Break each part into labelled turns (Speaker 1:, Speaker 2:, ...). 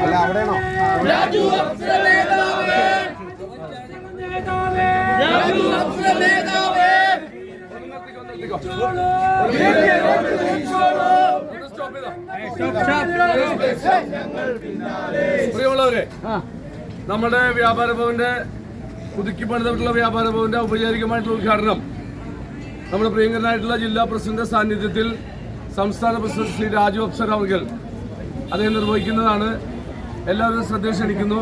Speaker 1: അല്ല അവിടെയാണോ
Speaker 2: പ്രിയമുള്ളവരെ, നമ്മുടെ വ്യാപാര ഭവന്റെ പുതുക്കി പണിതിട്ടുള്ള വ്യാപാര ഭവന്റെ ഔപചാരികമായിട്ടുള്ള ഉദ്ഘാടനം നമ്മുടെ പ്രിയങ്കരനായിട്ടുള്ള ജില്ലാ പ്രസിഡന്റ് സാന്നിധ്യത്തിൽ സംസ്ഥാന പ്രസിഡന്റ് ശ്രീ രാജു അപ്സര അവർ അദ്ദേഹം നിർവഹിക്കുന്നതാണ്. എല്ലാവരും ശ്രദ്ധ ക്ഷണിക്കുന്നു.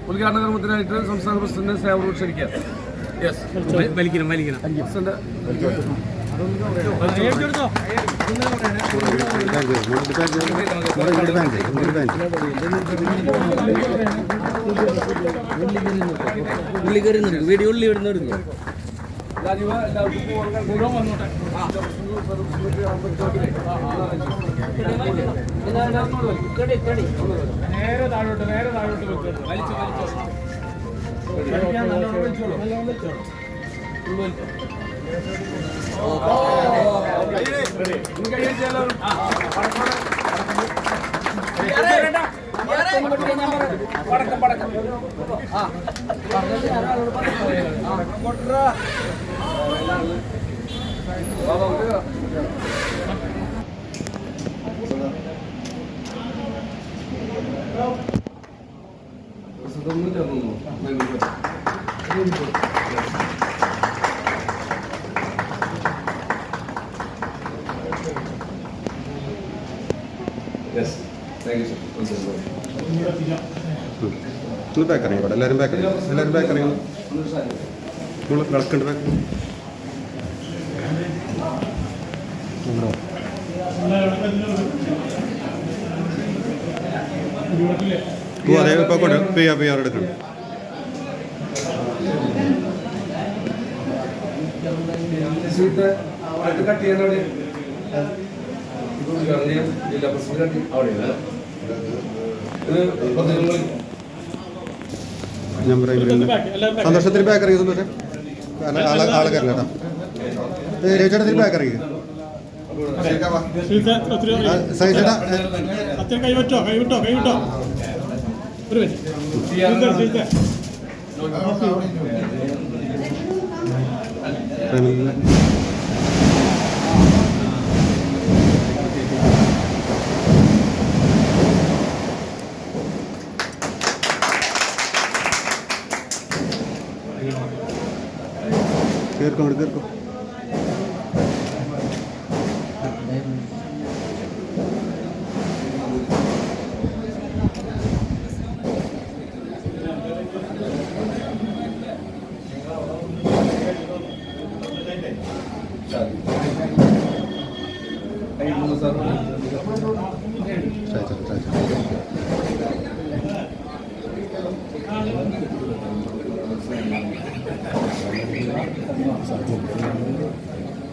Speaker 2: ഉദ്ഘാടന കർമ്മത്തിനായിട്ട് സംസ്ഥാന പ്രസിഡന്റ് സേവനം ക്ഷണിക്കാം.
Speaker 3: വീഡിയോ ഉള്ളി ഇടുന്നു
Speaker 2: നേരെ താഴോട്ട് വലിച്ചു Yes, thank you, sir.
Speaker 1: Back അറിയാം ഇവിടെ എല്ലാവരും ബാക്ക് അറിയാം വിളക്കുണ്ട് ബാക്ക് അതേ ഇപ്പൊ കൊണ്ട് പെയ്യാറ് എടുക്കണം.
Speaker 2: കട്ട് ചെയ്യാൻ ജില്ലാ പ്രസിഡന്റ് അവിടെ
Speaker 1: സന്തോഷത്തിന് ബാക്ക് അറിയാം. സന്തോഷം ആളെ കയറില്ല കേട്ടോ. രവിചേട്ടത്തിന് ബാക്ക് അറിയുക. സഹിച്ചേട്ടാ
Speaker 4: കൈവിട്ടോ
Speaker 1: കേൾക്കും അങ്ങോട്ട് കേൾക്കും.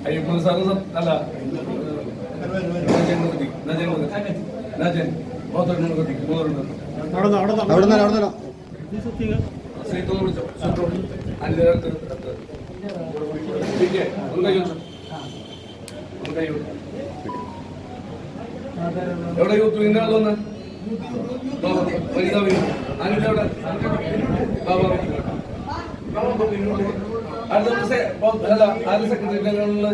Speaker 2: അയ്യപ്പൻ സാറ് അല്ല എവിടെ യൂത്ത് ഇന്നാളൊന്ന് വനിതാ എവിടെ ആദ്യ സെക്രട്ടറി
Speaker 1: അങ്ങനെ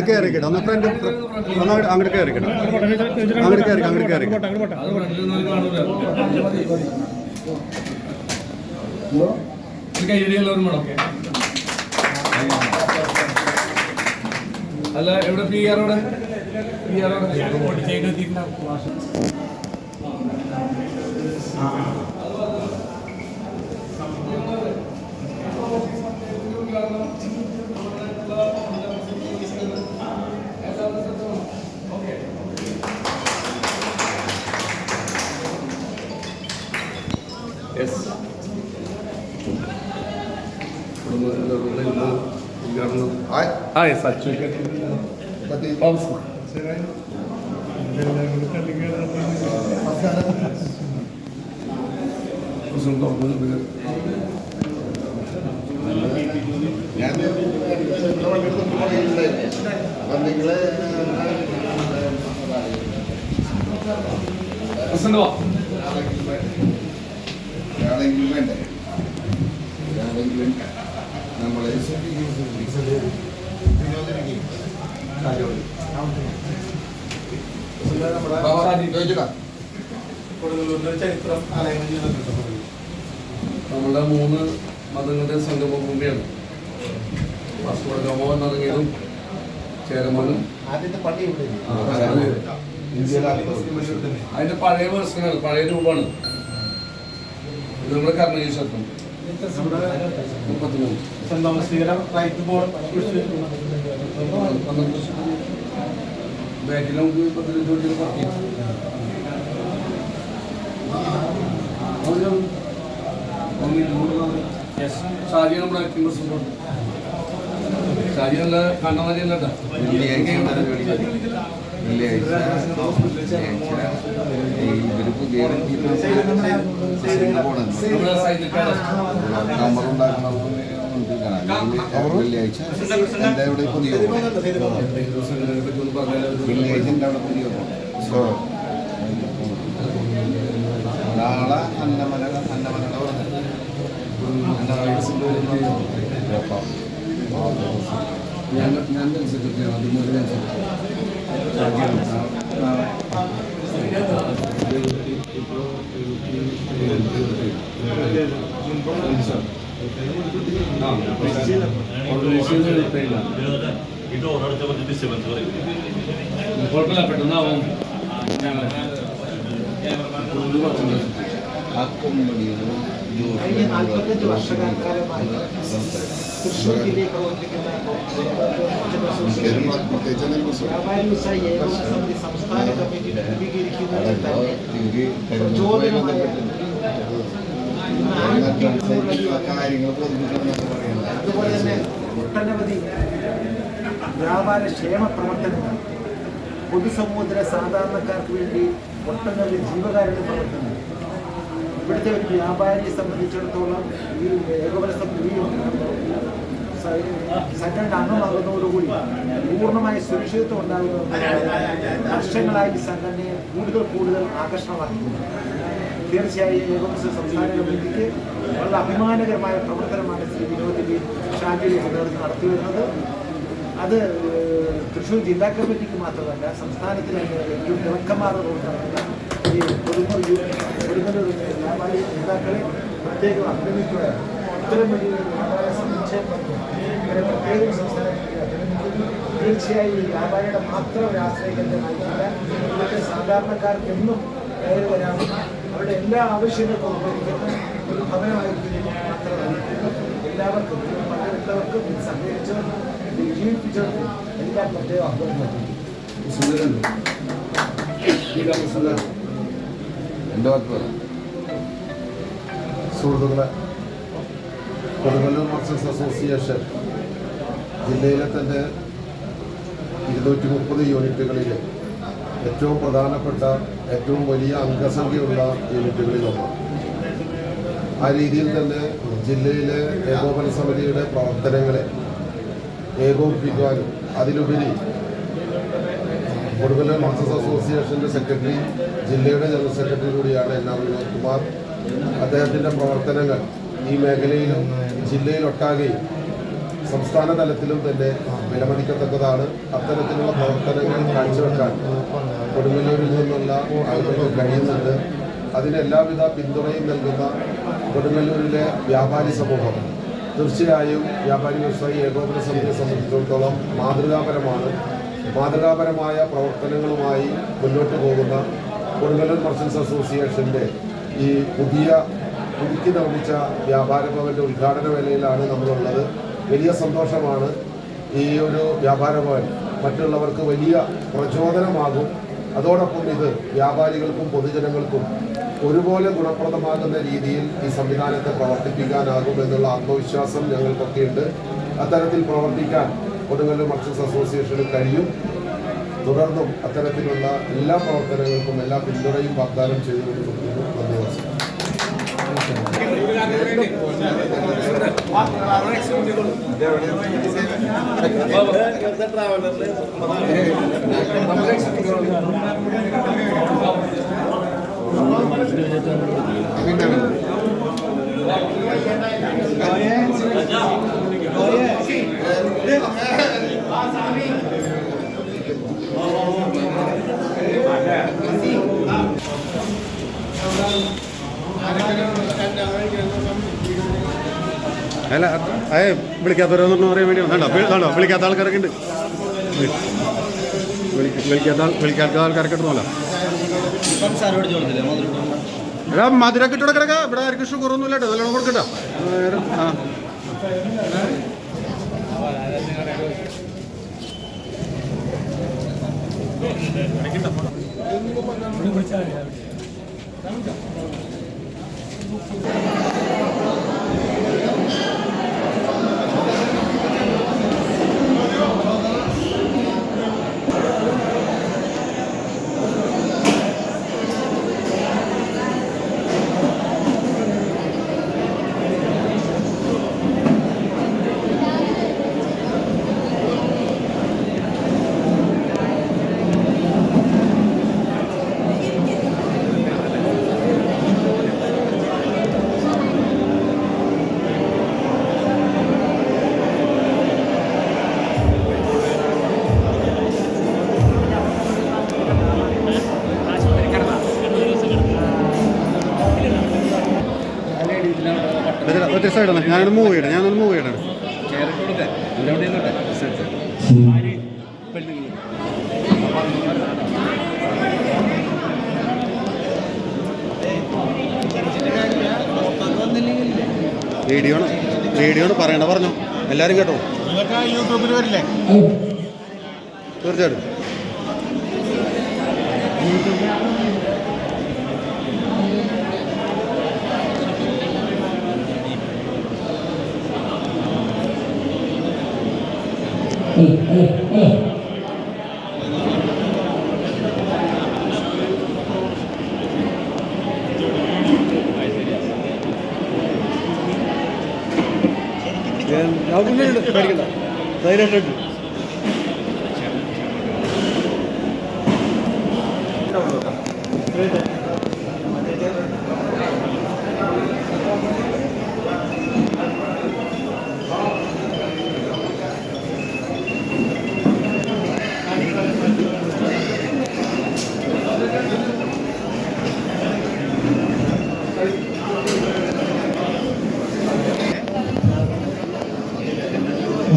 Speaker 1: കയറിക്കട്ടെ ഒന്ന് ഫ്രണ്ട് അങ്ങോട്ട് കയറിക്കട്ടെ അങ്ങോട്ട് കയറിക്കട്ടെ
Speaker 2: കൈയടിയുള്ളവരും വേണം. അല്ല എവിടെ പി ആറോടെ നമ്മുടെ 3 മതങ്ങളുടെ സംഗമഭൂമിയാണ്. വാസ്കോഡഗാമ എന്നിറങ്ങിയതും ചേരമാനും അതിന്റെ പഴയ വേർഷനാണ്, പഴയ രൂപമാണ്. ഇത് നമ്മുടെ കർണകി ക്ഷേത്രം 33 ബാക്കിൽ നമുക്ക് 15 പാർട്ടി ഷാജി നമ്മുടെ ആക്ടിംഗ് പ്രസിഡന്റ്. ഷാജി നല്ല കണ്ണമാരിയല്ല
Speaker 4: നാളെ അന്നമനയുടെ
Speaker 2: ഞാൻ സെക്രട്ടറിയാണ്. അതുപോലെ കുഴപ്പമില്ല, പെട്ടെന്നാവും.
Speaker 5: കഴിഞ്ഞ 45 വർഷക്കാലമായി തൃശ്ശൂർ ജില്ലയിൽ പ്രവർത്തിക്കുന്ന വ്യാപാരി വ്യവസായി ഏകോപന സമിതി സംസ്ഥാന കമ്മിറ്റി രൂപീകരിക്കുന്നതിൽ തന്നെ പ്രചോദനമായ അതുപോലെ തന്നെ ഒട്ടനവധി വ്യാപാര ക്ഷേമ പ്രവർത്തനങ്ങൾ, പൊതുസമൂഹത്തിലെ സാധാരണക്കാർക്ക് വേണ്ടി ഒട്ടനവധി ജീവകാരുണ്യ പ്രവർത്തനങ്ങൾ. ഇവിടുത്തെ ഒരു വ്യാപാരിയെ സംബന്ധിച്ചിടത്തോളം ഈ ഏകോപന സമിതി സംഘടന അംഗമാകുന്നതോടുകൂടി പൂർണ്ണമായ സുരക്ഷിതത്വം ഉണ്ടാകുന്നത് വർഷങ്ങളായി ഈ സംഘടനയെ കൂടുതൽ ആകർഷണമാക്കിയിട്ടുണ്ട്. തീർച്ചയായും ഏകോപന സംസ്ഥാന കമ്മിറ്റിക്ക് വളരെ അഭിമാനകരമായ പ്രവർത്തനമാണ് ശ്രീ വിനോദിന്റെ ഷാജിയുടെ നേതൃത്വം നടത്തി വരുന്നത്. അത് തൃശ്ശൂർ ജില്ലാ കമ്മിറ്റിക്ക് മാത്രമല്ല, സംസ്ഥാനത്തിലെ ഏറ്റവും തിളക്കമാർന്ന നടത്തുന്ന ഈ കൊടുങ്ങല്ലൂർ വ്യാപാരി നേതാക്കളെ പ്രത്യേകം അഭിനന്ദിക്കുകയാണ്. ഇത്തരം വലിയ വ്യാപാര നിക്ഷേപം ഇവരെ പ്രത്യേകം സംസ്ഥാനത്തിന് അഭിനന്ദിക്കുന്നു. തീർച്ചയായും ഈ വ്യാപാരിയുടെ മാത്രം ഒരു ആശ്രയിക്കേണ്ടതായിട്ടില്ല. ഇവിടുത്തെ സാധാരണക്കാർക്ക് എന്നും കയറി വരാനും അവരുടെ എല്ലാ ആവശ്യങ്ങൾക്കും ഉപകരിക്കുന്ന ഒരു ഭവനമായിരിക്കും മാത്രമല്ല, എല്ലാവർക്കും പങ്കെടുത്തവർക്കും സഹകരിച്ചവർക്കും ജീവിപ്പിച്ചവർക്കും എല്ലാം പ്രത്യേകം അഭിനന്ദനം.
Speaker 1: സുഹൃത്തുക്കളെ, കൊടുങ്ങല്ലൂർ മർച്ചൻസ് അസോസിയേഷൻ ജില്ലയിലെ തന്നെ 230 യൂണിറ്റുകളിൽ ഏറ്റവും പ്രധാനപ്പെട്ട, ഏറ്റവും വലിയ അംഗസംഖ്യയുള്ള യൂണിറ്റുകളിലൊന്നാണ്. ആ രീതിയിൽ തന്നെ ജില്ലയിലെ ഏകോപന സമിതിയുടെ പ്രവർത്തനങ്ങളെ ഏകോപിപ്പിക്കുവാനും അതിലുപരി കൊടുങ്ങല്ലൂർ മർച്ചൻസ് അസോസിയേഷൻ്റെ സെക്രട്ടറി, ജില്ലയുടെ ജനറൽ സെക്രട്ടറി കൂടിയാണ് NR വിനോദ് കുമാർ. അദ്ദേഹത്തിൻ്റെ പ്രവർത്തനങ്ങൾ ഈ മേഖലയിലും ജില്ലയിലൊട്ടാകെയും സംസ്ഥാന തലത്തിലും തന്നെ വിലമതിക്കത്തക്കതാണ്. അത്തരത്തിലുള്ള പ്രവർത്തനങ്ങൾ കാഴ്ചവെക്കാൻ കൊടുങ്ങല്ലൂരിൽ നിന്നുള്ള ആളുകൾക്ക് കഴിയുന്നുണ്ട്. അതിന് എല്ലാവിധ പിന്തുണയും നൽകുന്ന കൊടുങ്ങല്ലൂരിലെ വ്യാപാരി സമൂഹം തീർച്ചയായും വ്യാപാരി വ്യവസായി ഏകോപന സമിതിയെ സംബന്ധിച്ചിടത്തോളം മാതൃകാപരമായ പ്രവർത്തനങ്ങളുമായി മുന്നോട്ട് പോകുന്ന കൊടുങ്ങല്ലൂർ മർച്ചൻസ് അസോസിയേഷൻ്റെ ഈ പുതുക്കി നിർമ്മിച്ച വ്യാപാര ഭവൻ്റെ ഉദ്ഘാടന വേളയിലാണ് നമ്മളുള്ളത്. വലിയ സന്തോഷമാണ്. ഈ ഒരു വ്യാപാര ഭവൻ മറ്റുള്ളവർക്ക് വലിയ പ്രചോദനമാകും.
Speaker 4: അതോടൊപ്പം ഇത് വ്യാപാരികൾക്കും പൊതുജനങ്ങൾക്കും ഒരുപോലെ ഗുണപ്രദമാകുന്ന രീതിയിൽ ഈ സംവിധാനത്തെ പ്രവർത്തിപ്പിക്കാനാകുമെന്നുള്ള ആത്മവിശ്വാസം ഞങ്ങൾക്കൊക്കെയുണ്ട്. അത്തരത്തിൽ പ്രവർത്തിക്കാൻ കൊടുങ്ങല്ലൂർ മർച്ചൻസ് അസോസിയേഷന് കഴിയും. തുടർന്നും അത്തരത്തിലുള്ള എല്ലാ പ്രവർത്തനങ്ങൾക്കും എല്ലാ പിന്തുണയും വാഗ്ദാനം ചെയ്തുകൊണ്ടിരിക്കുന്നു. നന്ദി, നമസ്കാരം.
Speaker 1: അല്ല വിളിക്കാത്തവരെന്ന് പറയാൻ വേണ്ടി വേണ്ടോ വിളിക്കാത്ത ആൾക്കാരൊക്കെ ഉണ്ട്. വിളിക്കാത്ത ആൾക്കാരൊക്കെ ഉണ്ടല്ലോ. എടാ മധുരൊക്കെ ഇട്ട് കിടക്കാം. ഇവിടെ ആർക്കും ഷുഗറൊന്നുമില്ല കേട്ടോ. നല്ലോണം കൊടുക്കട്ടോ. ആ ഒറ്റ സൈഡാണ്. ഞാനൊന്ന് മൂവ് ചെയ്യണം. വീഡിയോ പറഞ്ഞോ. എല്ലാവരും കേട്ടോ. യൂട്യൂബിൽ വരില്ലേ? തീർച്ചയായിട്ടും. പേടിക്കണ്ട, ധൈര്യമായിട്ട്.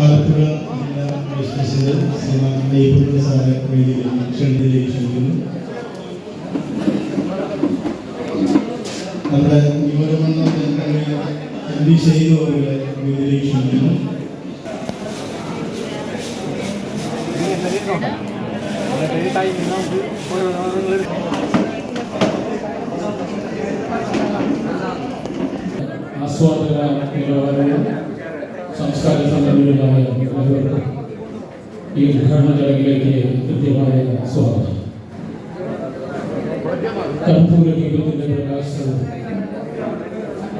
Speaker 6: ആലപ്പുഴ ജില്ലാ വൈസ് പ്രസിഡന്റ് ശ്രീമാൻ നെയ്പൂർ സാറെ ക്ഷണിതയിലേക്ക് ക്ഷണിക്കുന്നു. നമ്മുടെ യുവമണ്ഡലം എം.ഡി. ഷെയ്ദ് അവരുടെ വേദിയിലേക്ക് ക്ഷണിക്കുന്നു. ആസ്വാദക നിലവാരവും സംസ്കാര സമ്പന്നരുമായ ഈ ഉദ്ഘാടന ചടങ്ങിലേക്ക് കൃത്യമായ സ്വാഗതം. കർപ്പൂര ദീപത്തിന്റെ പ്രകാശവും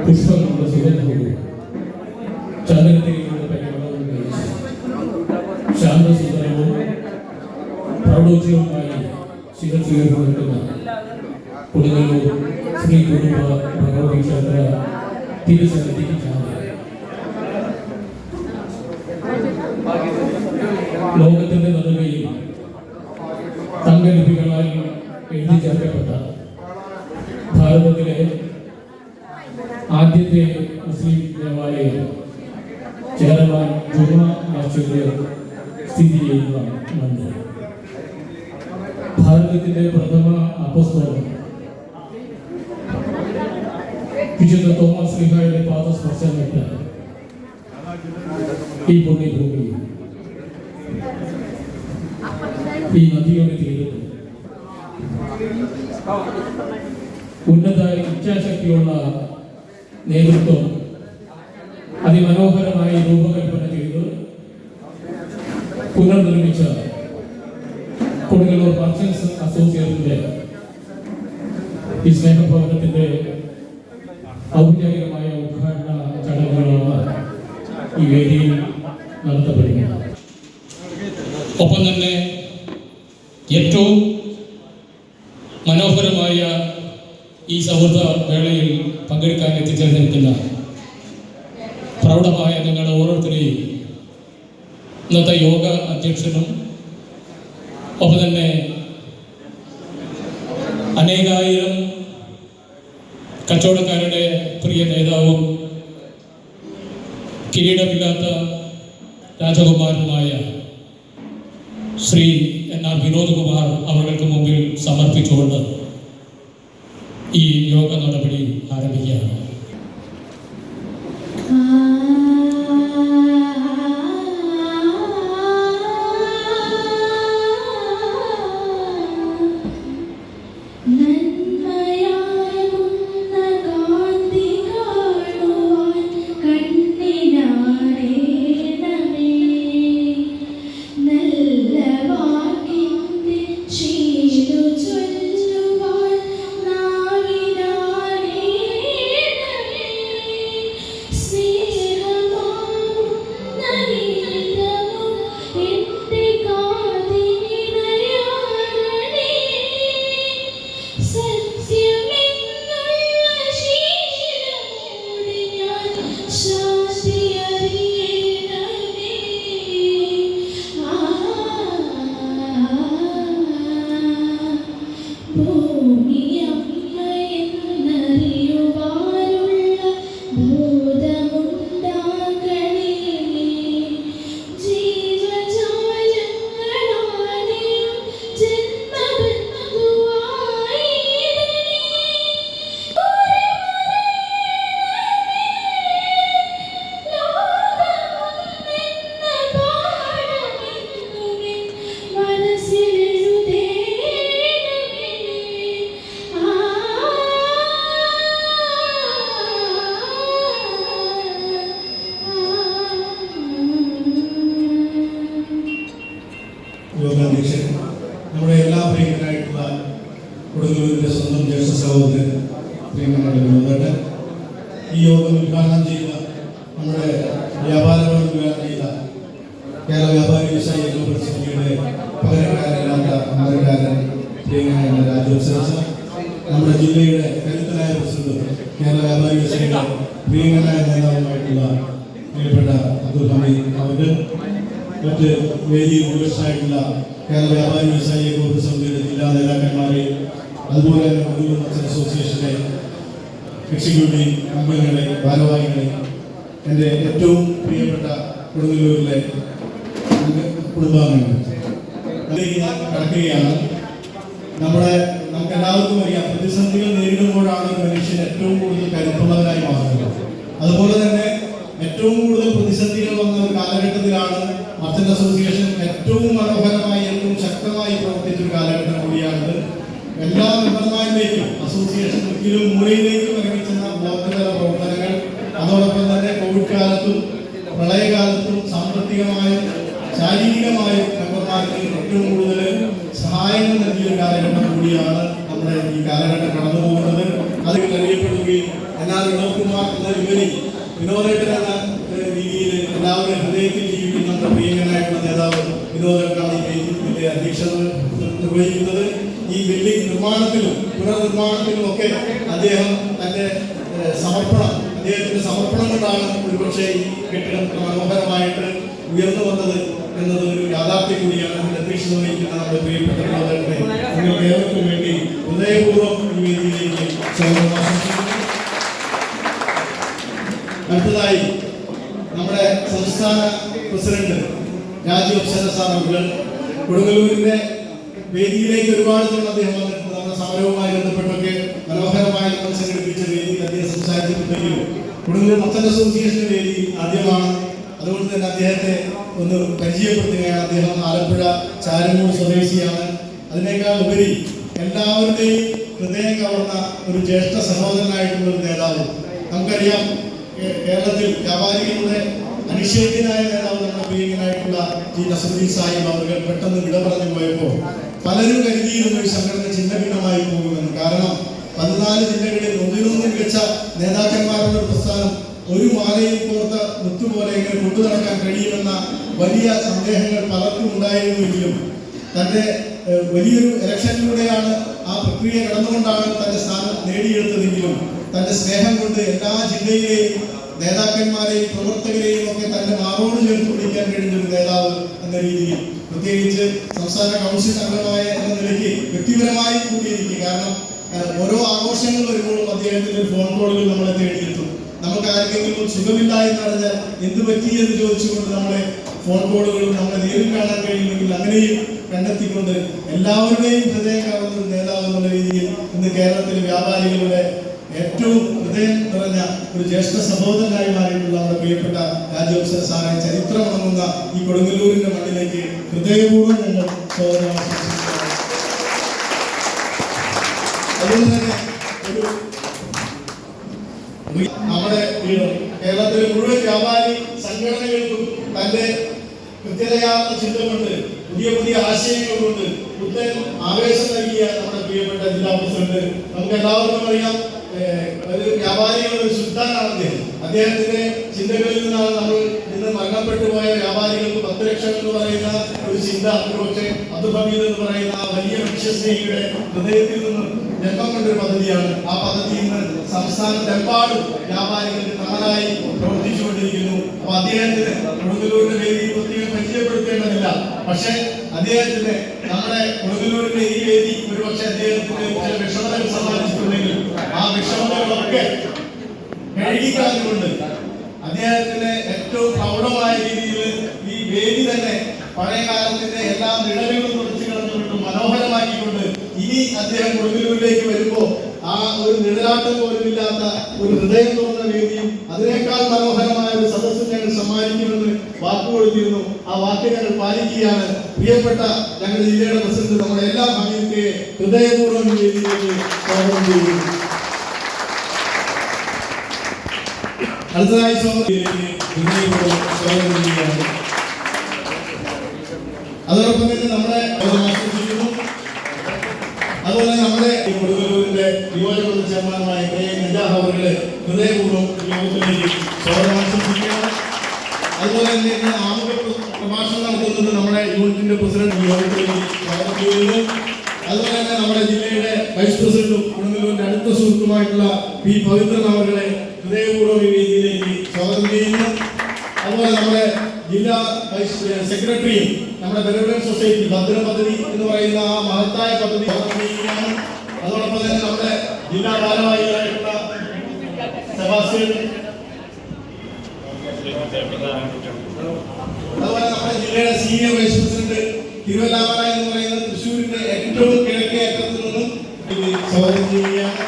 Speaker 6: പുഷ്പങ്ങളുടെ സുഗന്ധവും ചന്ദ്രത്തിരിയുടെ പരിമളവും കഴിച്ച് ശാന്തസുന്ദരവും പ്രൗഢോജ്യവുമായി ശിരസുയർന്നു നിൽക്കുന്ന കൊടുങ്ങല്ലൂർ ശ്രീ കുടുംബ ഭഗവതി ക്ഷേത്ര തിരുസന്നിധിക്ക് ലോകത്തിന്റെ നടുകയിൽ തങ്കലിപികളാൽ എഴുതി ചേർക്കപ്പെട്ട ഭാരതത്തിലെ ആദ്യത്തെ മുസ്ലിം ദേവാലയം ചേരമാൻ ജുമാ മസ്ജിദ് സ്ഥിതി ചെയ്യുന്ന മണ്ണ്, ഭാരതത്തിന്റെ പ്രഥമ അപ്പോസ്തലൻ വിശുദ്ധ തോമസ് ശ്ലീഹായുടെ പാദസ്പർശമേറ്റ ഈ പുണ്യഭൂമിയിൽ ഈ നദിയുടെ തീരത്ത്
Speaker 7: ഉന്നത ഇച്ഛാശക്തിയുള്ള നേതൃത്വം അതിമനോഹരമായി രൂപകൽപ്പന ചെയ്ത് പുനർനിർമ്മിച്ച കൊടുങ്ങല്ലൂർ മർച്ചൻസ് അസോസിയേഷന്റെ ഈ സ്നേഹഭവനത്തിന്റെ ഔപചാരികമായ ഉദ്ഘാടന ചടങ്ങുകളാണ് ഈ വേദിയിൽ നടത്തപ്പെടുന്നത്. ഒപ്പം തന്നെ ഏറ്റവും മനോഹരമായ ഈ സൗഹൃദ വേളയിൽ പങ്കെടുക്കാൻ എത്തിച്ചേർന്നിരിക്കുന്ന പ്രൗഢമായ നിങ്ങൾ ഓരോരുത്തരെയും ഇന്നത്തെ യോഗ അധ്യക്ഷനും ഒപ്പം തന്നെ അനേകായിരം കച്ചവടക്കാരുടെ പ്രിയ നേതാവും കിരീടമില്ലാത്ത രാജകുമാരനുമായ ശ്രീ NR വിനോദ് കുമാർ അവർക്ക് മുമ്പിൽ സമർപ്പിച്ചുകൊണ്ട് ഈ യോഗ നടപടി ആരംഭിക്കുകയാണ്.
Speaker 6: യോഗാധ്യക്ഷൻ, നമ്മുടെ എല്ലാ പ്രിയങ്കരായിട്ടുള്ള കൊടുങ്ങല്ലൂരിൻ്റെ സ്വന്തം ജ്യേഷ്ഠ സഹോദരൻ പ്രിയങ്കരനായ വിനോദേട്ടൻ, ഈ യോഗം ഉദ്ഘാടനം ചെയ്ത നമ്മുടെ വ്യാപാര ഉദ്ഘാടനം ചെയ്ത കേരള വ്യാപാരി വ്യവസായി ഏകോപന സമിതിയുടെ പകരക്കാരനായ അമരക്കാരൻ പ്രിയങ്കരനായ രാജീവ് സരസ, നമ്മുടെ ജില്ലയുടെ കരുത്തനായ പ്രസിഡന്റ് കേരള വ്യാപാരി വ്യവസായിയുടെ പ്രിയങ്കരനായ നേതാവുമായിട്ടുള്ള പ്രിയപ്പെട്ട അബ്ദുൽ ഹമീദ് അവര്, മറ്റ് വേദിയിൽ ഉപേക്ഷയായിട്ടുള്ള കേരള വ്യാപാരി വ്യവസായി ഏകോപന സമിതിയുടെ ജില്ലാ നേതാക്കന്മാരെ, അതുപോലെ തന്നെ കൊടുങ്ങല്ലൂർ മർച്ചന്റ് അസോസിയേഷന്റെ എക്സിക്യൂട്ടീവ് അംഗങ്ങളെ, ഭാരവാഹികളെ, എൻ്റെ ഏറ്റവും പ്രിയപ്പെട്ട കൊടുങ്ങല്ലൂരിലെ കുടുംബാംഗങ്ങൾ കടക്കുകയാണ്. നമുക്ക് എല്ലാവർക്കും അറിയാം, പ്രതിസന്ധികൾ നേരിടുമ്പോഴാണ് ഒരു മനുഷ്യൻ ഏറ്റവും കൂടുതൽ കരുത്തുള്ളവരായി മാറുന്നത്. അതുപോലെ തന്നെ ഏറ്റവും കൂടുതൽ പ്രതിസന്ധികൾ വന്ന ഒരു കാലഘട്ടത്തിലാണ് മർച്ചന്റ് അസോസിയേഷൻ ഏറ്റവും മനോഹരമായി ഏറ്റവും ശക്തമായി പ്രവർത്തിച്ച ഒരു കാലഘട്ടം കൂടിയാണിത്. എല്ലാ മെമ്പർമാരിലേക്കും അസോസിയേഷൻ ഒരിക്കലും മൂലയിലേക്കും ഇറങ്ങിച്ചെന്ന ബ്ലോക്ക് തല പ്രവർത്തനങ്ങൾ, അതോടൊപ്പം തന്നെ കോവിഡ് കാലത്തും പ്രളയകാലത്തും സാമ്പത്തികമായും ശാരീരികമായും മെമ്പർമാർക്ക് ഏറ്റവും കൂടുതൽ സഹായങ്ങൾ നൽകിയ കാലഘട്ടം കൂടിയാണ് നമ്മുടെ ഈ കാലഘട്ടം കടന്നു പോകുന്നത്. അതിൽ അറിയപ്പെടുകയും എന്നാൽ വിനോദ് കുമാർ എന്നതിലുപരി വിനോദേട്ടൻ എന്ന രീതിയിൽ എല്ലാവരും ഹൃദയത്തിൽ ജീവിക്കുന്ന നമ്മുടെ പ്രിയങ്കരനായിട്ടുള്ള നേതാവ് വിനോദേട്ടനാണ് ഈ ബില്ലിന്റെ അധ്യക്ഷത നിർവഹിക്കുന്നത്. ഈ ബില്ലിംഗ് നിർമ്മാണത്തിലും പുനർനിർമ്മാണത്തിലും ഒക്കെ അദ്ദേഹം തന്റെ അദ്ദേഹത്തിന്റെ സമർപ്പണം കൊണ്ടാണ് ഒരുപക്ഷെ ഈ കെട്ടിടം മനോഹരമായിട്ട് ഉയർന്നു വന്നത് എന്നത് ഒരു യാഥാർത്ഥ്യം കൂടിയാണ്. അതിന്റെ അധ്യക്ഷത വഹിക്കുന്ന നമ്മുടെ പ്രിയപ്പെട്ട വിനോദേട്ടനെ നിങ്ങൾക്ക് ഏവർക്കും വേണ്ടി ഹൃദയപൂർവ്വം ഈ വേദിയിലേക്ക് സ്വാഗതം ആശംസിക്കുന്നു. അടുത്തതായി നമ്മുടെ സംസ്ഥാന പ്രസിഡന്റ് രാജീവ് സരസാർ അവർ കൊടുങ്ങല്ലൂരിന്റെ വേദിയിലേക്ക് ഒരുപാട് തവണ അദ്ദേഹം വന്നിട്ടുണ്ട്. നമ്മുടെ സമരവുമായി ബന്ധപ്പെട്ടൊക്കെ മനോഹരമായി നമ്മൾ സംഘടിപ്പിച്ച വേദിയിൽ അദ്ദേഹം സംസാരിച്ചിട്ടുണ്ടെങ്കിലും കൊടുങ്ങല്ലൂർ മർച്ചന്റ് അസോസിയേഷൻ വേദി ആദ്യമാണ്. അതുകൊണ്ട് തന്നെ അദ്ദേഹത്തെ ഒന്ന് പരിചയപ്പെടുത്തുകയാണ്. അദ്ദേഹം ആലപ്പുഴ ചാരമൂർ സ്വദേശിയാണ്. അതിനേക്കാൾ ഉപരി എല്ലാവരുടെയും ഹൃദയം കവർന്ന ഒരു ജ്യേഷ്ഠ സഹോദരനായിട്ടുള്ള ഒരു നേതാവ്. നമുക്കറിയാം, കേരളത്തിൽ വ്യാപാരികളുടെ അനിഷേധ്യനായ നേതാവ് നമ്മുടെ പ്രിയങ്കനായിട്ടുള്ള ജി നസറുദ്ദീൻ സാഹിബ് അവർ പെട്ടെന്ന് വിട പറഞ്ഞു പോയപ്പോൾ പലരും കരുതിയിരുന്ന ഒരു സംഘടന ചിഹ്നഭിന്നമായി പോകുമെന്ന്. കാരണം 14 ജില്ലകളിൽ ഒന്നിനൊന്ന് മികച്ച നേതാക്കന്മാരുടെ ഒരു പ്രസ്ഥാനം ഒരു മാലയിൽ കോർത്ത മുത്തുപോലെ ഇങ്ങനെ കൊണ്ടു നടക്കാൻ കഴിയുമെന്ന വലിയ സന്ദേഹങ്ങൾ പലർക്കും ഉണ്ടായിരുന്നുവെങ്കിലും തൻ്റെ വലിയൊരു ഇലക്ഷനിലൂടെയാണ് ആ പ്രക്രിയ കടന്നുകൊണ്ടാണ് തൻ്റെ സ്ഥാനം നേടിയെടുത്തതെങ്കിലും തൻ്റെ സ്നേഹം കൊണ്ട് എല്ലാ ജില്ലയിലെയും നേതാക്കന്മാരെയും പ്രവർത്തകരെയും ഒക്കെ തൻ്റെ മാറോട് ചേർത്ത് പിടിക്കാൻ കഴിഞ്ഞ ഒരു നേതാവ് എന്ന രീതിയിൽ, പ്രത്യേകിച്ച് സംസ്ഥാന കൗൺസിൽ അംഗമായ എന്ന നിലയ്ക്ക് വ്യക്തിപരമായി കൂടിയിരിക്കും. കാരണം ഓരോ ആഘോഷങ്ങൾ വരുമ്പോഴും അദ്ദേഹത്തിൻ്റെ ഫോൺ കോളുകൾ നമ്മളെ തേടിയെത്തും. നമുക്ക് ആർക്കെങ്കിലും സുഖമില്ല എന്നറിഞ്ഞാൽ എന്ത് പറ്റി എന്ന് ചോദിച്ചുകൊണ്ട് നമ്മളെ ഫോൺ കോളുകളും നമ്മളെ നേരിൽ കാണാൻ കഴിയുമെങ്കിൽ അങ്ങനെയും കണ്ടെത്തിക്കൊണ്ട് എല്ലാവരുടെയും ഹൃദയം കവർന്ന ഒരു നേതാവ് എന്നുള്ള രീതിയിൽ ഇന്ന് കേരളത്തിലെ വ്യാപാരികളുടെ ഏറ്റവും ഹൃദയം നിറഞ്ഞ ഒരു ജ്യേഷ്ഠ സഹോദരനായി മാറിയിട്ടുള്ള നമ്മുടെ പ്രിയപ്പെട്ട രാജവംശ സാറെ ചരിത്രമുണങ്ങുന്ന ഈ കൊടുങ്ങല്ലൂരിന്റെ മണ്ണിലേക്ക് ഹൃദയപൂർവ്വം ഞങ്ങൾ സ്വാഗതം ആശംസിക്കുന്നു. അതുകൊണ്ട് തന്നെ നമ്മുടെ കേരളത്തിലെ മുഴുവൻ വ്യാപാരി സംഘടനകൾക്കും തന്റെ കൃത്യതയാർന്ന ചിന്തമുണ്ട്, പുതിയ ആശയങ്ങൾ കൊണ്ട് പുത്തൻ ആവേശം നൽകിയ നമ്മുടെ പ്രിയപ്പെട്ട ജില്ലാ പ്രസിഡന്റ്. നമുക്ക് എല്ലാവർക്കും അറിയാം, ഒരു വ്യാപാരികളുടെ ഒരു സുൽത്താനാണ് അദ്ദേഹത്തിന്റെ ചിന്തകളിൽ നിന്നാണ് നമ്മൾ ഇന്ന് മരണപ്പെട്ടു പോയ വ്യാപാരികൾക്ക് 10 ലക്ഷം എന്ന് പറയുന്ന ഒരു ചിന്ത ഒരുപക്ഷെ അബ്ദുൽ ഹമീദ് എന്ന് പറയുന്ന ആ വലിയ മനുഷ്യസ്നേഹിയുടെ ഹൃദയത്തിൽ നിന്നും ജന്മം കൊണ്ടൊരു പദ്ധതിയാണ്. ആ പദ്ധതി ഇന്ന് സംസ്ഥാനത്തെമ്പാടും വ്യാപാരികൾക്ക് തണലായി പ്രവർത്തിച്ചുകൊണ്ടിരിക്കുന്നു. അപ്പൊ അദ്ദേഹത്തിന് കൊടുങ്ങല്ലൂരിന്റെ വേദിയിൽ പ്രത്യേകം പരിചയപ്പെടുത്തേണ്ടതില്ല. പക്ഷെ അദ്ദേഹത്തിന് നമ്മുടെ കൊടുങ്ങല്ലൂരിന്റെ ഈ വേദി ഒരുപക്ഷെ അദ്ദേഹത്തിന് ചില വിഷമതകൾ സമ്മാനിച്ചിട്ടുണ്ടെങ്കിൽ ആ വിഷമതകളൊക്കെ കഴുകിക്കളഞ്ഞുകൊണ്ട് അദ്ദേഹത്തിന്റെ ഏറ്റവും പ്രൗഢമായ രീതിയിൽ ഈ വേദി തന്നെ പഴയ കാലത്തിന്റെ എല്ലാ നിഴലുകളും തുടച്ചു കളഞ്ഞുകൊണ്ട് മനോഹരമാക്കിക്കൊണ്ട് ഇനി അദ്ദേഹം കൊടുങ്ങല്ലൂരിലേക്ക് വരുമ്പോൾ ആ ഒരു നിഴലാട്ടം പോലും ഇല്ലാത്ത ഒരു ഹൃദയം തുറന്ന വേദിയും അതിനേക്കാൾ മനോഹരമായ ഒരു സദസ്സും ഞങ്ങൾ സമ്മാനിക്കുമെന്ന് വാക്കുകൊടുത്തിരുന്നു. ആ വാക്ക് ഞങ്ങൾ പാലിക്കുകയാണ്. പ്രിയപ്പെട്ട ഞങ്ങളുടെ ജില്ലയുടെ പ്രസിഡന്റ് നമ്മുടെ എല്ലാ ഹമീദിനെ ഹൃദയപൂർവ്വം വേദിയിലേക്ക് സ്വാഗതം ചെയ്യുന്നു. അടുത്തതായി ഹൃദയപൂർവ്വം സ്വാഗതം ചെയ്യുകയാണ്. അതോടൊപ്പം തന്നെ നമ്മുടെ അതുപോലെ നമ്മുടെ കൊടുങ്ങല്ലൂരിന്റെ നിയോജക ചെയർമാനായ നജാഹ് അവരുടെ ഹൃദയപൂർവ്വം യോഗത്തിലേക്ക് സ്വാഗതം ആശംസിക്കുകയാണ്. അതുപോലെ തന്നെ ഇന്ന് ആമുഖ പ്രഭാഷണം നടത്തുന്നത് നമ്മുടെ യൂണിറ്റിന്റെ പ്രസിഡന്റ് യോഗത്തിലേക്ക് സ്വാഗതം ചെയ്യുന്നു. അതുപോലെ തന്നെ നമ്മുടെ ജില്ലയുടെ വൈസ് പ്രസിഡന്റും കൊടുങ്ങല്ലൂരിന്റെ അടുത്ത സുഹൃത്തുമായിട്ടുള്ള പി പവിത്രൻ അവരുടെ ഹൃദയപൂർവ്വം ഈ വേദിയിലേക്ക് സ്വാഗതം ചെയ്യുന്നു. അതുപോലെ നമ്മുടെ ജില്ലാ വൈസ് സെക്രട്ടറിയും നമ്മുടെ ബെനവലന്റ് സൊസൈറ്റി ഭദ്ര പദ്ധതി എന്ന് പറയുന്ന ആ മഹത്തായ പദ്ധതി ചെയ്യുകയാണ്. അതോടൊപ്പം തന്നെ നമ്മുടെ ജില്ലാ ഭാരവാഹികളായിട്ടുള്ള സെബാസ്റ്റ്യൻ, അതുപോലെ നമ്മുടെ ജില്ലയുടെ സീനിയർ വൈസ് പ്രസിഡന്റ് തിരുവല്ലാമല എന്ന് പറയുന്ന തൃശ്ശൂരിന്റെ ഏറ്റവും കിഴക്കേ അറ്റത്തിൽ നിന്നും സ്വാഗതം ചെയ്യുകയാണ്.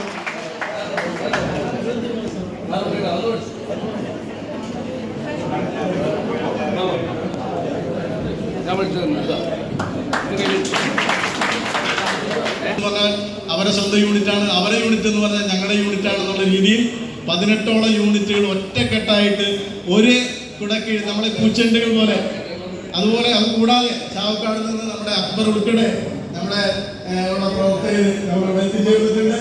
Speaker 6: അവരെ സ്വന്തം യൂണിറ്റാണ്, അവരെ യൂണിറ്റ് എന്ന് പറഞ്ഞാൽ ഞങ്ങളുടെ യൂണിറ്റ് ആണെന്നുള്ള രീതിയിൽ 18ഓളം യൂണിറ്റുകൾ ഒറ്റക്കെട്ടായിട്ട് ഒരേ കുടക്കീഴ് നമ്മളെ പൂച്ചെണ്ടുകൾ പോലെ. അതുപോലെ അത് കൂടാതെ ചാവക്കാട് നിന്ന് നമ്മുടെ അക്ബർ ഉൾപ്പെടെ നമ്മുടെ പ്രവർത്തകർ നമ്മുടെ എത്തിച്ചേർന്നിട്ടുണ്ട്,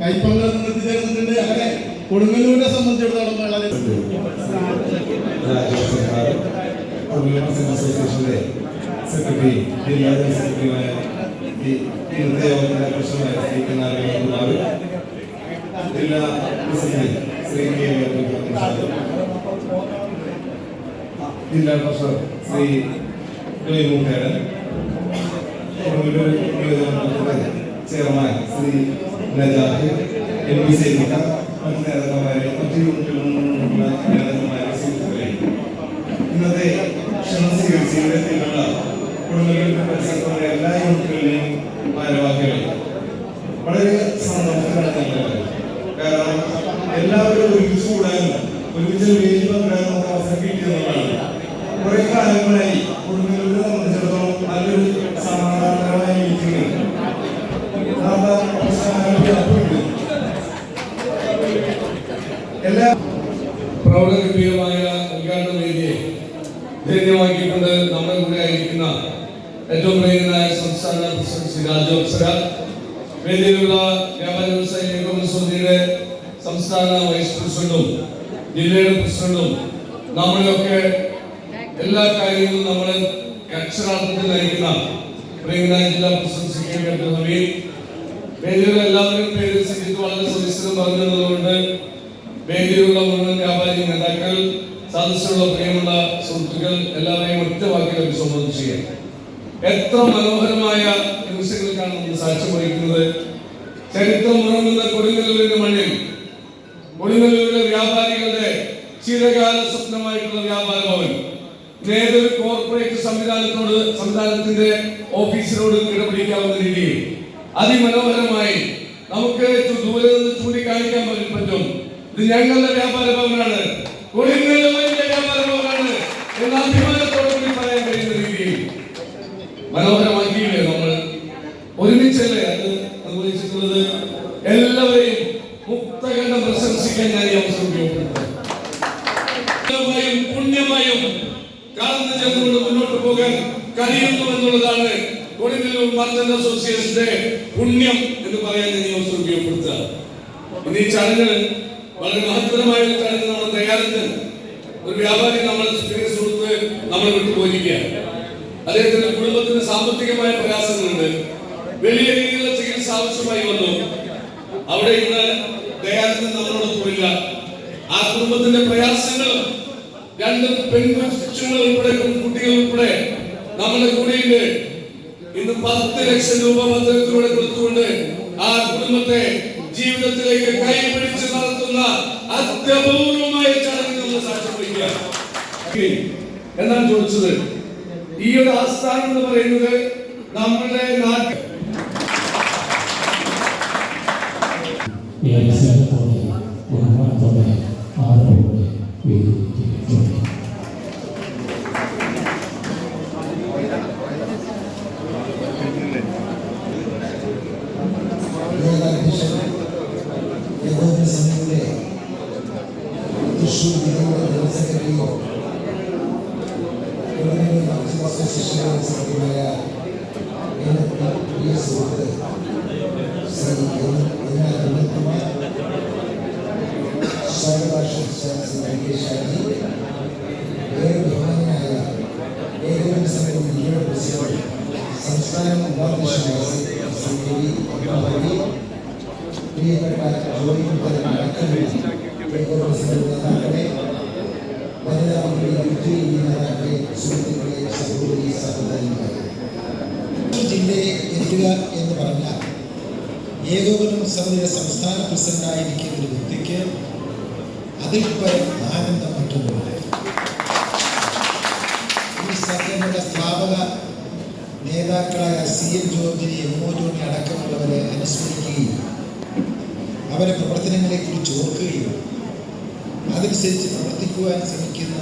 Speaker 6: കൈപ്പങ്ങളിൽ നിന്ന് എത്തിച്ചേർന്നിട്ടുണ്ട്. അങ്ങനെ കൊടുങ്ങല്ലൂരിനെ സംബന്ധിച്ചിടത്തോളം വളരെ
Speaker 8: അസോസിയേഷന്റെ സെക്രട്ടറി ജില്ലാ സെക്രട്ടറിയുമായ ഇന്നത്തെ യോഗത്തിന്റെ പ്രശ്നമായ ശ്രീ കനാലുമാർ, ജില്ലാ പ്രസിഡന്റ് ശ്രീ കെ ജില്ലാ treasurer Shri Mookkedan, chairman Shri Najah, MPC മറ്റ് നേതാക്കന്മാരെ, മറ്റ് യൂണിറ്റുകളിലുള്ള നേതാക്കന്മാരെ, സുഹൃത്തുക്കളെ, ഇന്നത്തെ ക്ഷണം സ്വീകരിച്ചുള്ള കൊടുങ്ങല്ലൂരിന്റെ പരിസരത്തുള്ള എല്ലാ യൂണിറ്റുകളിലെയും ഭാരവാഹികളെ വളരെ സന്തോഷകരമാണ്. കാരണം എല്ലാവരും ഒരുമിച്ച് കൂടാനും ഒരുമിച്ച് വേദി പങ്കിടാനും നമുക്ക് അവസരം കിട്ടിയെന്നുള്ളതാണ്. കുറെ കാലങ്ങളായി കൊടുങ്ങല്ലൂരിനെ സംബന്ധിച്ചിടത്തോളം നല്ലൊരു സമാധാനപരമായ മീറ്റിംഗ് എല്ലാ
Speaker 2: പ്രൗഢഗംഭീരമായ ഉദ്ഘാടന വേദിയെ ധന്യമാക്കിക്കൊണ്ട് നമ്മുടെ കൂടെ ആയിരിക്കുന്ന ഏറ്റവും പ്രിയനായ സംസ്ഥാന പ്രസിഡന്റ് ശ്രീ രാജു അപ്സര, വേദിയിലുള്ള വ്യാപാര വ്യവസായ ഏകോപന സമിതിയുടെ സംസ്ഥാന വൈസ് പ്രസിഡന്റും ജില്ലയുടെ പ്രസിഡന്റും നമ്മളെയൊക്കെ എല്ലാ കാര്യങ്ങളും നമ്മളെ അക്ഷരാർത്ഥത്തിൽ നയിക്കുന്ന പ്രിയനായ ജില്ലാ പ്രസിഡന്റ് ശ്രീ കെ നവീൻ, വേദിയിലുള്ള എല്ലാവരും പേര് സംഗീത് വളരെ സവിസ്തരം പറഞ്ഞതുകൊണ്ട് വേദിയിലുള്ള മുഴുവൻ വ്യാപാരി നേതാക്കൾ, സദസ്സിലുള്ള പ്രിയമുള്ള സുഹൃത്തുക്കൾ എല്ലാവരെയും ഒറ്റ വാക്കിൽ അഭിസംബോധന ചെയ്യാം. എത്ര മനോഹരമായ നിമിഷങ്ങൾക്കാണ് നമ്മൾ സാക്ഷ്യം വഹിക്കുന്നത്. ചരിത്രം ഉറങ്ങുന്ന കൊടുങ്ങല്ലൂരിന്റെ മണ്ണിൽ കൊടുങ്ങല്ലൂരിലെ വ്യാപാരികളുടെ ചിരകാല സ്വപ്നമായിട്ടുള്ള വ്യാപാര ഭവൻ ഏതൊരു കോർപ്പറേറ്റ് സംവിധാനത്തിന്റെ ഓഫീസിനോട് കിടപിടിക്കാവുന്ന രീതിയിൽ അതിമനോഹരമായി നമുക്ക് ദൂരെ നിന്ന് ചൂണ്ടിക്കാണിക്കാൻ പറ്റും. ഇത് ഞങ്ങളുടെ വ്യാപാര ഭവനാണ്, കൊടുങ്ങല്ലൂരിന്റെ വ്യാപാര ഭവനാണ് എന്ന അഭിമാനത്തോടു കൂടി പറയാൻ കഴിയുന്ന രീതിയിൽ മനോഹരമാക്കിയില്ലേ നമ്മൾ ഒരുമിച്ചല്ലേ അത് നിർവഹിച്ചിട്ടുള്ളത്. എല്ലാവരെയും മുക്തകണ്ഠം പ്രശംസിക്കാൻ ഞാൻ ഈ അവസരം ഉപയോഗപ്പെടുത്തുന്നു. പുണ്യമായും കടന്നു ചെന്നുകൊണ്ട് മുന്നോട്ട് പോകാൻ കഴിയുന്നു എന്നുള്ളതാണ് കൊടുങ്ങല്ലൂർ മർച്ചന്റ് അസോസിയേഷന്റെ പുണ്യം എന്ന് പറയാൻ ഞാൻ ഈ അവസരം ഉപയോഗപ്പെടുത്തുക. ഇന്ന് ഈ ചടങ്ങ് വളരെ മഹത്തരമായ ഒരു ചടങ്ങ് നമ്മൾ തയ്യാറെടുത്ത് ഒരു വ്യാപാരി നമ്മളെ സുഹൃത്ത് നമ്മളെ വിട്ടു പോയിരിക്കുകയാണ്. അദ്ദേഹത്തിന്റെ കുടുംബത്തിന് സാമ്പത്തികമായ പ്രയാസങ്ങളുണ്ട്, വലിയ രീതിയിലുള്ള ചികിത്സ ആവശ്യമായി വന്നു. അവിടെ ഇന്ന് ദയാനന്ദൻ നമ്മളോടൊപ്പമില്ല. ആ കുടുംബത്തിന്റെ പ്രയാസങ്ങളും രണ്ട് പെൺകുട്ടികൾ ഉൾപ്പെടെ കുട്ടികൾ ഉൾപ്പെടെ നമ്മുടെ കൂടെയുണ്ട്. ഇന്ന് 10 ലക്ഷം രൂപ പദ്ധതിയിലൂടെ കൊടുത്തുകൊണ്ട് ആ കുടുംബത്തെ ജീവിതത്തിലേക്ക് കൈപിടിച്ച് നടത്തുന്ന അത്യപൂർവമായ ചടങ്ങ് നമ്മൾ സാക്ഷ്യം വഹിക്കുക. എന്നാണ് ചോദിച്ചത്. ഈ ഒരു ആസ്ഥാനം എന്ന് പറയുന്നത് നമ്മുടെ നാട്ടിൽ
Speaker 6: ജില്ലയെ എത്തുക എന്ന് പറഞ്ഞാൽ ഏകോപന സമിതിയുടെ സംസ്ഥാന പ്രസിഡന്റായിരിക്കുന്ന ഒരു വ്യക്തിക്ക് അതിൽ പരം ആനന്ദം മറ്റൊന്നുമില്ല. ഈ സംഘടനയുടെ സ്ഥാപക നേതാക്കളായ CN ജോർജിനെ, MO ജോണി അടക്കമുള്ളവരെ അനുസ്മരിക്കുകയും അവരെ പ്രവർത്തനങ്ങളെക്കുറിച്ച് ഓർക്കുകയും അതനുസരിച്ച് പ്രവർത്തിക്കുവാൻ ശ്രമിക്കുന്ന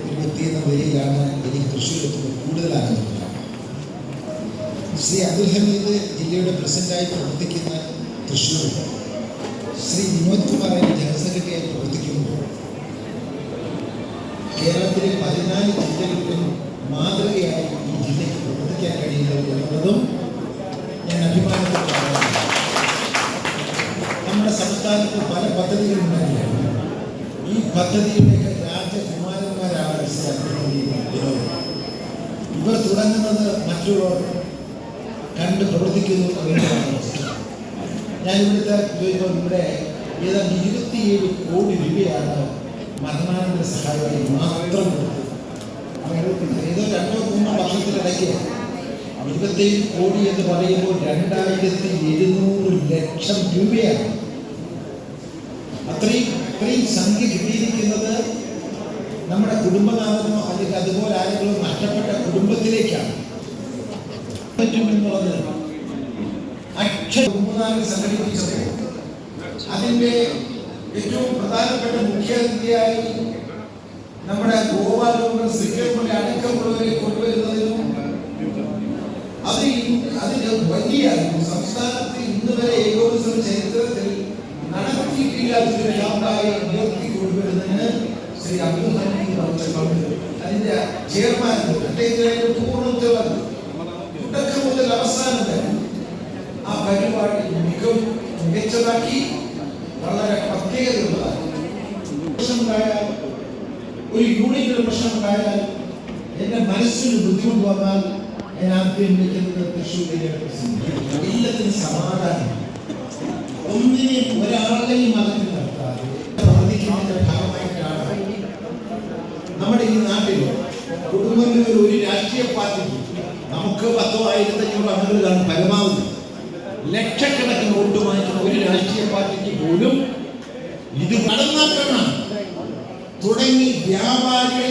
Speaker 6: ഒരു വ്യക്തി എന്ന നിലയിലാണ് എനിക്ക് തൃശ്ശൂരെത്തുമ്പോൾ കൂടുതൽ ആനന്ദമുണ്ടാകുന്നത്. ശ്രീ അബ്ദുൽ ഹമീദ് ജില്ലയുടെ പ്രസിഡന്റായി പ്രവർത്തിക്കുന്ന തൃശ്ശൂർ, ശ്രീ വിനോദ് കുമാർ ജനറൽ സെക്രട്ടറിയായി പ്രവർത്തിക്കുമ്പോൾ കേരളത്തിലെ 14 ജില്ലകളിലും മാതൃകയായി ഈ ജില്ലയ്ക്ക് പ്രവർത്തിക്കാൻ കഴിയുന്നത് എന്നുള്ളതും ഞാൻ അഭിമാനത്തോടെ പറയുന്നു. നമ്മുടെ സംസ്ഥാനത്ത് പല പദ്ധതികളുണ്ടായിരുന്നു. ഈ പദ്ധതിയുടെ രാജകുമാരന്മാരാണ് ശ്രീ അബ്ദുൽ ഹമീദ്, വിനോദ്. ഇവർ തുടങ്ങുന്നത് മറ്റുള്ളവർ കണ്ട് പ്രവർത്തിക്കുന്നു എന്നതാണ്. ഞാൻ ഇവിടുത്തെ ഇവിടെ ഏതാണ്ട് 27 കോടി രൂപയാണ് മരണാനന്തര സഹായമായി മാത്രം കൊടുത്തത്. ഏതോ 2-3 വർഷത്തിനിടയ്ക്ക് 27 കോടി എന്ന് പറയുമ്പോൾ 2700 ലക്ഷം രൂപയാണ്. അത്രയും സംഖ്യ കിട്ടിയിരിക്കുന്നത് നമ്മുടെ കുടുംബനാഥനോ അല്ലെങ്കിൽ അതുപോലെ ആരെങ്കിലും നഷ്ടപ്പെട്ട കുടുംബത്തിലേക്കാണ് പറ്റുമെന്നുള്ളത്. മൂന്നാറിൽ സംഘടിപ്പിച്ചപ്പോൾ അതിൻ്റെ ഏറ്റവും പ്രധാനപ്പെട്ട മുഖ്യാതിഥിയായി നമ്മുടെ ഗോപാലപുരം ശ്രീകൃഷ്ണ അടക്കമുള്ളവരെ കൊണ്ടുവരുന്നതിനും അതിന് വലിയ സംസ്ഥാനത്ത് ഇന്ന് വരെ ഏകോപന ചരിത്രത്തിൽ നടത്തിയിട്ടില്ല രാജ്യത്തെ വ്യാപാരി ഉയർത്തി കൊണ്ടുവരുന്നതിന് ശ്രീ അബ്ദുൽ ഹമീദ് അതിന്റെ ചെയർമാൻ അദ്ദേഹത്തിന്റെ പൂർണ്ണ ഉത്തരവാദിത്വം തുടക്കം മുതൽ അവസാനം വരെ ആ പരിപാടി മികച്ചതാക്കി വളരെ പ്രത്യേകതയുള്ളതായി. പ്രശ്നമുണ്ടായാൽ ഒരു യൂണിറ്റിന് പ്രശ്നമുണ്ടായാൽ എന്റെ മനസ്സിന് ബുദ്ധിമുട്ട് വന്നാൽ ഞാൻ ആദ്യം വിളിക്കുന്നത് തൃശ്ശൂരിലെ എല്ലാത്തിനും സമാധാനം, ഒന്നിനെയും ഒരാളെയും മതത്തിൽ നടത്താതെ പ്രവർത്തിക്കുന്നതിന്റെ ഭാഗമായിട്ടാണ് നമ്മുടെ ഈ നാട്ടിൽ കുടുംബങ്ങളിൽ ഒരു രാഷ്ട്രീയ പാർട്ടിക്ക് നമുക്ക് 10,000-1500 അംഗങ്ങളാണ് പരമാവധി. ലക്ഷക്കണക്കിന് വോട്ട് വാങ്ങിക്കുന്ന ഒരു രാഷ്ട്രീയ പാർട്ടിക്ക് പോലും ഇത് നടന്നാക്കണം തുടങ്ങി വ്യാപാരികൾ